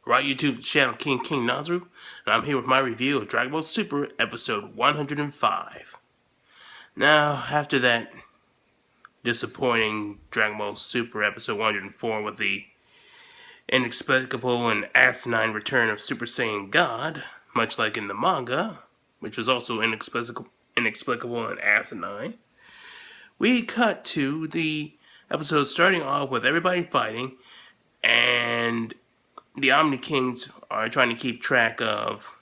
Right YouTube channel King Nazaru, and I'm here with my review of Dragon Ball Super episode 105. Now, after that disappointing Dragon Ball Super episode 104 with the inexplicable and asinine return of Super Saiyan God, much like in the manga, which was also inexplicable and asinine, we cut to the episode starting off with everybody fighting, and the Omni Kings are trying to keep track of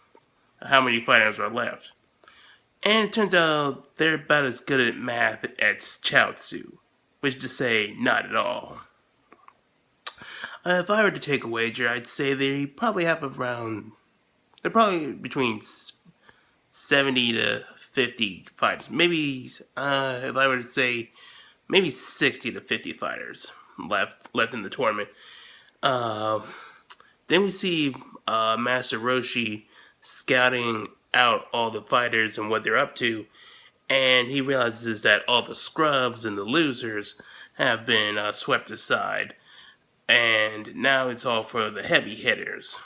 how many fighters are left. And it turns out they're about as good at math as Chaozu, which is to say, not at all. If I were to take a wager, I'd say they probably have around, they're probably between 70 to 50 fighters. Maybe, if I were to say, maybe 60 to 50 fighters left in the tournament. Then we see Master Roshi scouting out all the fighters and what they're up to, and he realizes that all the scrubs and the losers have been swept aside, and now it's all for the heavy hitters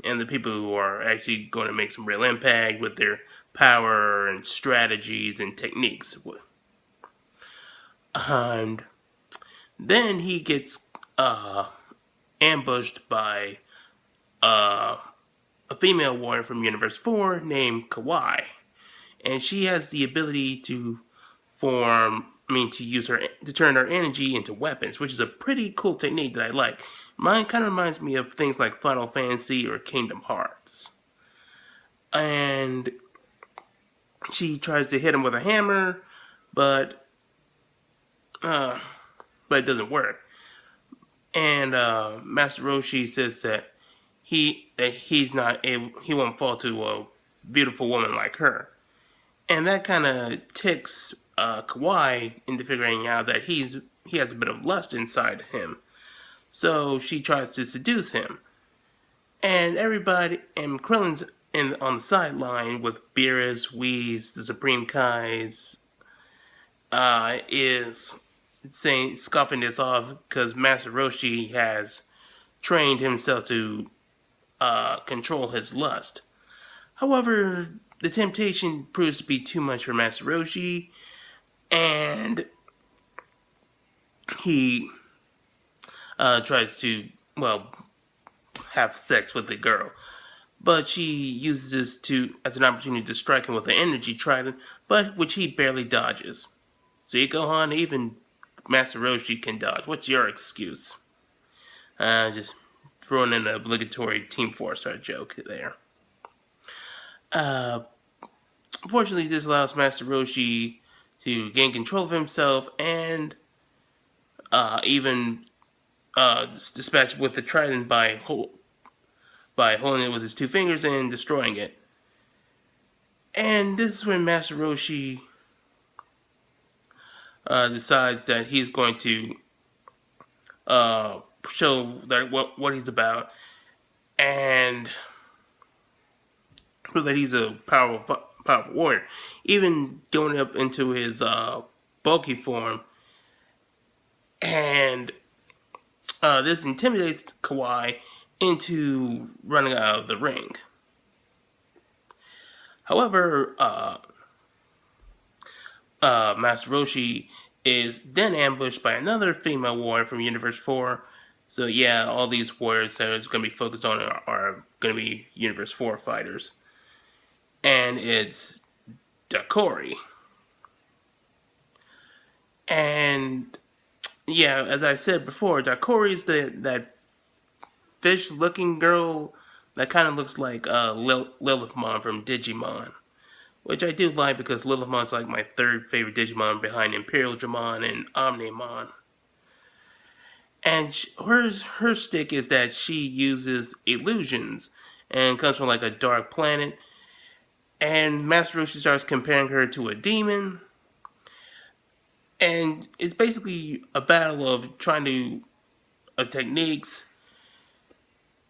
and the people who are actually going to make some real impact with their power and strategies and techniques. And then he gets ambushed by a female warrior from Universe 4 named Kawaii. And she has the ability to to turn her energy into weapons, which is a pretty cool technique that I like. Mine kind of reminds me of things like Final Fantasy or Kingdom Hearts. And she tries to hit him with a hammer, but it doesn't work. And Master Roshi says that he won't fall to a beautiful woman like her. And that kind of ticks Kawaii into figuring out that he has a bit of lust inside him. So she tries to seduce him. And Krillin's on the sideline with Beerus, Whis, the Supreme Kais, is scoffing this off because Master Roshi has trained himself to control his lust. However, the temptation proves to be too much for Master Roshi, and he tries to, have sex with the girl. But she uses this as an opportunity to strike him with an energy trident, but which he barely dodges. See, Gohan, even Master Roshi can dodge. What's your excuse? Just throwing in an obligatory Team 4-star joke there. Unfortunately, this allows Master Roshi to gain control of himself and even dispatch with the trident by holding it with his two fingers and destroying it. And this is when Master Roshi decides that he's going to show that what he's about and prove that he's a powerful warrior, even going up into his bulky form. And this intimidates Kawaii into running out of the ring. However, Master Roshi is then ambushed by another female warrior from Universe 4. So yeah, all these warriors that it's going to be focused on are going to be Universe 4 fighters. And it's Dakori. And yeah, as I said before, Dakori is that fish-looking girl that kind of looks like Lilithmon from Digimon. Which I do like because Lilithmon's like my third favorite Digimon behind Imperial Dramon and Omnimon. And her stick is that she uses illusions and comes from like a dark planet. And Master Roshi starts comparing her to a demon. And it's basically a battle of techniques,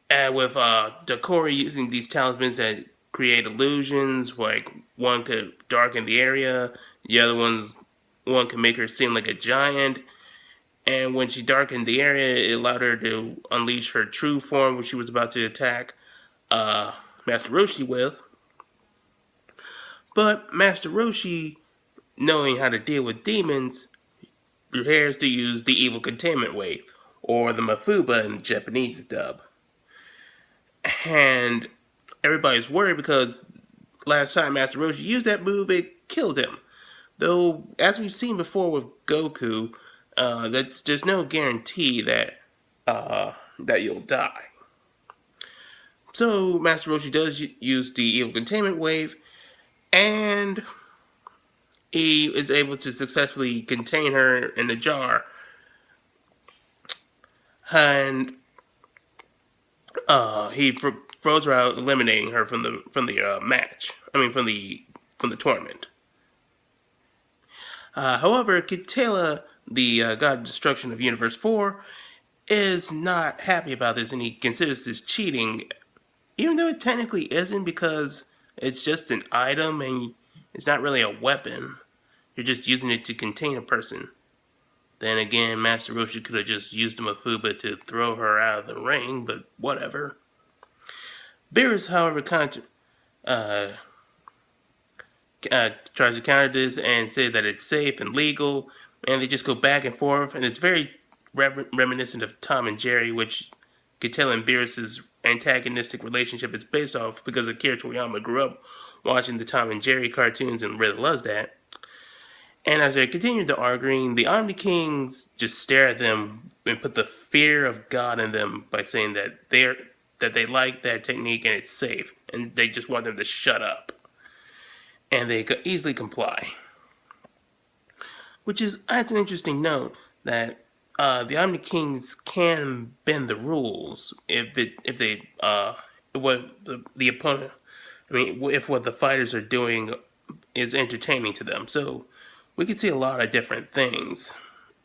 and with Dakori using these talismans that create illusions. Like one could darken the area, the other one can make her seem like a giant, And when she darkened the area, it allowed her to unleash her true form, which she was about to attack Master Roshi with. But Master Roshi, knowing how to deal with demons, prepares to use the evil containment wave, or the Mafuba in the Japanese dub. And everybody's worried because last time Master Roshi used that move, it killed him. Though, as we've seen before with Goku, there's no guarantee that that you'll die. So Master Roshi does use the evil containment wave, and he is able to successfully contain her in a jar. And he throws her out, eliminating her from the match. I mean, from the tournament. However, Kitela, the god of destruction of Universe 4, is not happy about this, and he considers this cheating, even though it technically isn't, because it's just an item and it's not really a weapon. You're just using it to contain a person. Then again, Master Roshi could have just used a Mafuba to throw her out of the ring, but whatever. Beerus, however, tries to counter this and say that it's safe and legal, and they just go back and forth, and it's very reminiscent of Tom and Jerry, which Kitela and Beerus' antagonistic relationship is based off because Akira Toriyama grew up watching the Tom and Jerry cartoons and really loves that. And as they continue to arguing, the Omni Kings just stare at them and put the fear of God in them by saying that they like that technique and it's safe, and they just want them to shut up. And they could easily comply. Which is, that's an interesting note, that the Omni Kings can bend the rules if what the opponent, if what the fighters are doing is entertaining to them. So we can see a lot of different things.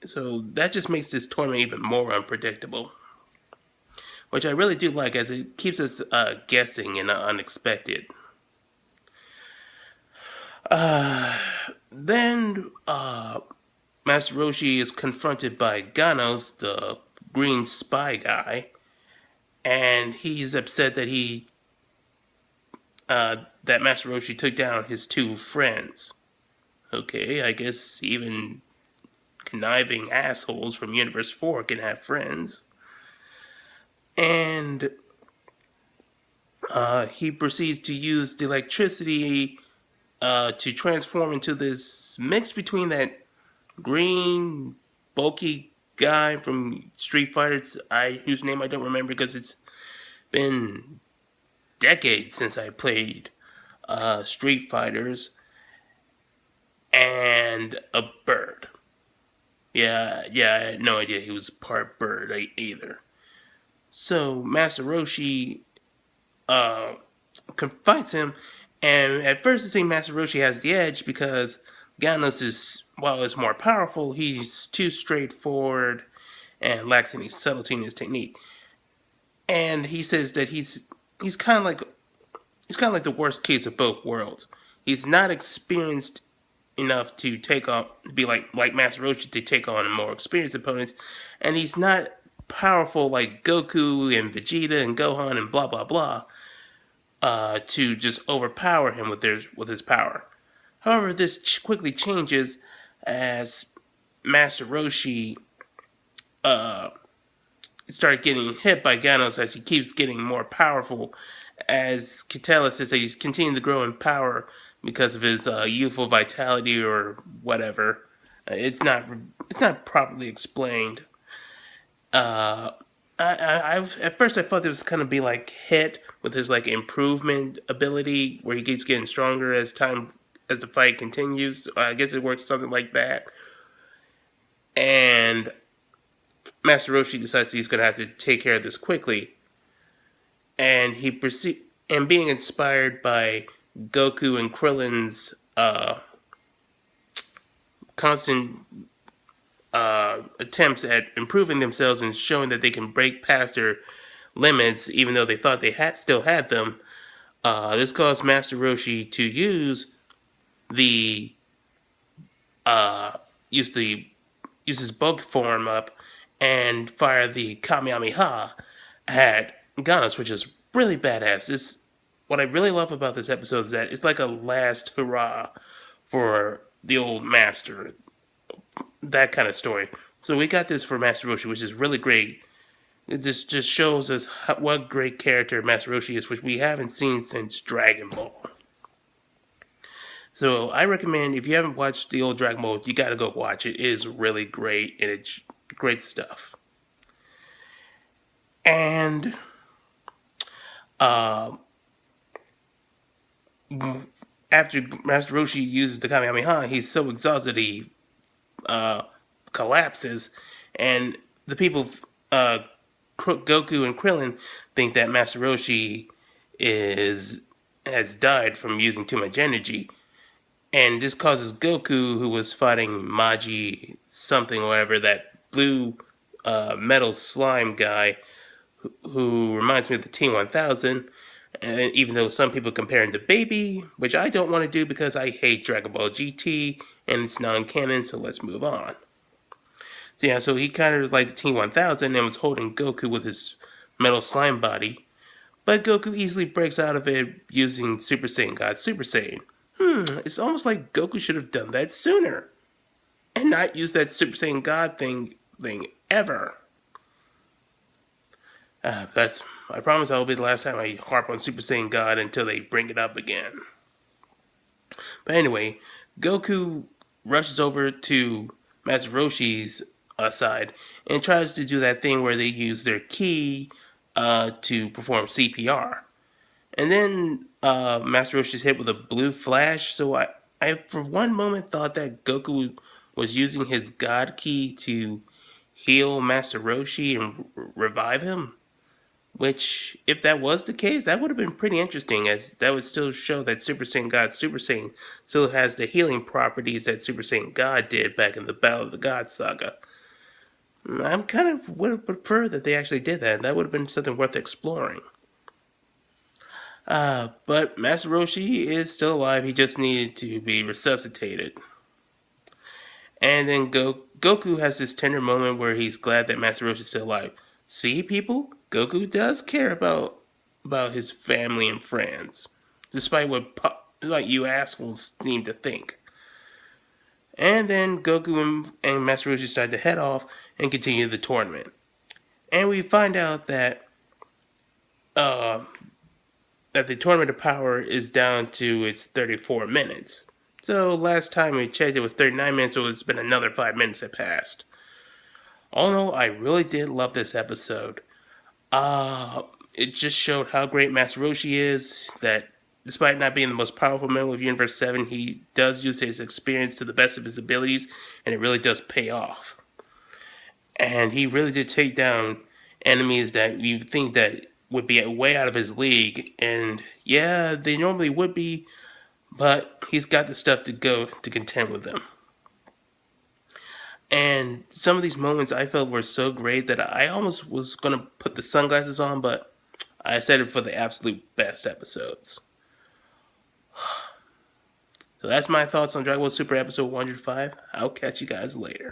So that just makes this tournament even more unpredictable, which I really do like, as it keeps us guessing and unexpected. Then Master Roshi is confronted by Ganos, the green spy guy, and he's upset that that Master Roshi took down his two friends. Okay, I guess even conniving assholes from Universe 4 can have friends. And he proceeds to use the electricity to transform into this mix between that green, bulky guy from Street Fighter, whose name I don't remember because it's been decades since I played Street Fighters, and a bird. Yeah, I had no idea he was part bird either. So Master Roshi fights him, and at first it seems Master Roshi has the edge because Ganos is, while he's more powerful, he's too straightforward and lacks any subtlety in his technique. And he says that he's kind of like the worst case of both worlds. He's not experienced enough to be like Master Roshi to take on more experienced opponents, and he's not powerful like Goku and Vegeta and Gohan and blah blah blah to just overpower him with his power. However, this quickly changes as Master Roshi started getting hit by Ganos as he keeps getting more powerful, as Kitela says that he's continuing to grow in power because of his youthful vitality or whatever. It's not properly explained. At first I thought this was going to be like Hit with his improvement ability, where he keeps getting stronger as the fight continues. I guess it works something like that. And Master Roshi decides he's going to have to take care of this quickly, and being inspired by Goku and Krillin's constant attempts at improving themselves and showing that they can break past their limits, even though they thought they still had them. This caused Master Roshi to use the use his bug form up and fire the Kamehameha at Ganos, which is really badass. What I really love about this episode is that it's like a last hurrah for the old master, that kind of story. So we got this for Master Roshi, which is really great. It just shows us what great character Master Roshi is, which we haven't seen since Dragon Ball. So I recommend, if you haven't watched the old Dragon Ball, you gotta go watch it. It is really great, and it's great stuff. And uh, after Master Roshi uses the Kamehameha, he's so exhausted he collapses, and the people, Goku and Krillin, think that Master Roshi has died from using too much energy, and this causes Goku, who was fighting Maji something or whatever, that blue metal slime guy, who reminds me of the T-1000. And even though some people compare him to Baby, which I don't want to do because I hate Dragon Ball GT and it's non-canon, so let's move on. So yeah, so he kind of was like the T-1000 and was holding Goku with his metal slime body. But Goku easily breaks out of it using Super Saiyan God Super Saiyan. It's almost like Goku should have done that sooner. And not use that Super Saiyan God thing ever. I promise that will be the last time I harp on Super Saiyan God until they bring it up again. But anyway, Goku rushes over to Master Roshi's side and tries to do that thing where they use their ki to perform CPR. And then Master Roshi's hit with a blue flash, so I for one moment thought that Goku was using his God Ki to heal Master Roshi and revive him. Which, if that was the case, that would have been pretty interesting, as that would still show that Super Saiyan God Super Saiyan still has the healing properties that Super Saiyan God did back in the Battle of the Gods saga. I'm kind of would have preferred that they actually did that. That would have been something worth exploring. But Master Roshi is still alive. He just needed to be resuscitated. And then Goku has this tender moment where he's glad that Master Roshi is still alive. See, people, Goku does care about his family and friends, despite what you assholes seem to think. And then Goku and Master Roshi decide to head off and continue the tournament. And we find out that the tournament of power is down to its 34 minutes. So last time we checked, it was 39 minutes, so it's been another 5 minutes that passed. All in all, I really did love this episode. It just showed how great Master Roshi is, that despite not being the most powerful member of Universe 7, he does use his experience to the best of his abilities, and it really does pay off. And he really did take down enemies that you think that would be way out of his league, and yeah, they normally would be, but he's got the stuff to go to contend with them. And some of these moments I felt were so great that I almost was going to put the sunglasses on, but I said it for the absolute best episodes. So that's my thoughts on Dragon Ball Super episode 105. I'll catch you guys later.